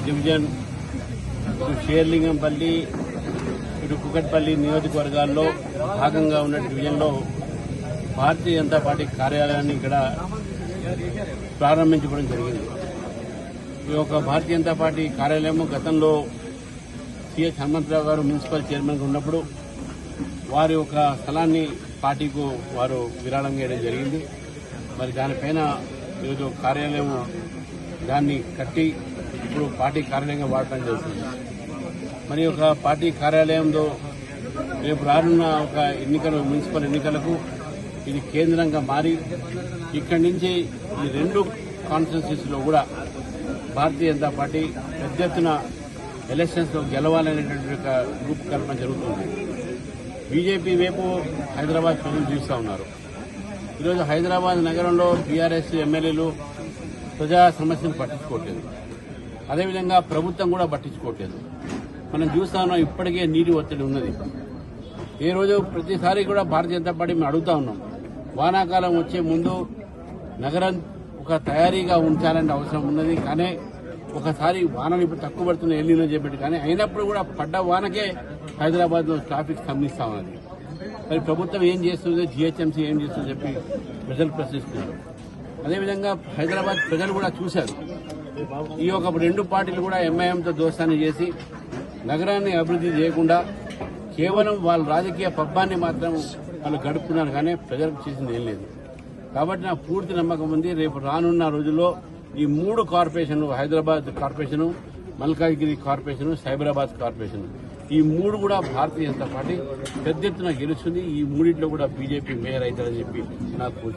Division ఇటు షేర్లింగంపల్లి ఇటు కుకట్పల్లి నియోజకవర్గాల్లో భాగంగా ఉన్న డివిజన్లో భారతీయ జనతా పార్టీ కార్యాలయాన్ని ఇక్కడ ప్రారంభించుకోవడం జరిగింది. ఈ యొక్క భారతీయ జనతా పార్టీ కార్యాలయం గతంలో సిహెచ్ హనుమంతరావు గారు మున్సిపల్ చైర్మన్గా ఉన్నప్పుడు వారి యొక్క స్థలాన్ని పార్టీకు వారు విరాళం చేయడం జరిగింది. మరి దానిపైన ఈరోజు కార్యాలయం దాన్ని కట్టి ఇప్పుడు పార్టీ కార్యాలయంగా వాడటం జరుగుతుంది. మరి ఒక పార్టీ కార్యాలయంలో రేపు రానున్న ఒక ఎన్నికలు మున్సిపల్ ఎన్నికలకు ఇది కేంద్రంగా మారి ఇక్కడి నుంచి ఈ రెండు కాన్స్టిట్యున్సీస్లో కూడా భారతీయ జనతా పార్టీ పెద్ద ఎత్తున ఎలక్షన్స్లో గెలవాలనేటువంటి ఒక రూపకల్పన జరుగుతుంది. బీజేపీ వైపు హైదరాబాద్ ప్రజలు చూస్తూ ఉన్నారు. ఈరోజు హైదరాబాద్ నగరంలో టీఆర్ఎస్ ఎమ్మెల్యేలు ప్రజా సమస్యలు పట్టించుకోవట్లేదు. అదేవిధంగా ప్రభుత్వం కూడా పట్టించుకోవట్లేదు. మనం చూస్తా ఉన్నాం, ఇప్పటికే నీటి ఒత్తిడి ఉన్నది. ఈ రోజు ప్రతిసారి కూడా భారతీయ జనతా పార్టీ మేము అడుగుతా ఉన్నాం, వానాకాలం వచ్చే ముందు నగరం ఒక తయారీగా ఉంచాలనే అవసరం ఉన్నది. కానీ ఒకసారి వానలు ఇప్పుడు తక్కువ పడుతున్న ఎల్లీనో చెప్పి కానీ అయినప్పుడు కూడా పడ్డ వానకే హైదరాబాద్లో ట్రాఫిక్ స్తంభిస్తా ఉన్నది. మరి ప్రభుత్వం ఏం చేస్తుంది, జీహెచ్ఎంసీ ఏం చేస్తుందని చెప్పి ప్రజలు ప్రశ్నిస్తున్నారు. అదేవిధంగా హైదరాబాద్ ప్రజలు కూడా చూశారు. ఈ యొక్క రెండు పార్టీలు కూడా ఎంఐఎంతో దోస్తాన్ని చేసి నగరాన్ని అభివృద్ధి చేయకుండా కేవలం వాళ్ళ రాజకీయ పబ్బాన్ని మాత్రం వాళ్ళు గడుపుతున్నారు. కానీ ప్రజలకు చేసింది ఏం లేదు. కాబట్టి నాకు పూర్తి నమ్మకం ఉంది, రేపు రానున్న రోజుల్లో ఈ మూడు కార్పొరేషన్లు, Hyderabad corporation, Malkajgiri corporation, Cyberabad corporation, ఈ మూడు కూడా భారతీయ జనతా పార్టీ పెద్ద ఎత్తున గెలుస్తుంది. ఈ మూడింటిలో కూడా బీజేపీ మేయర్ అవుతారని చెప్పి నాకు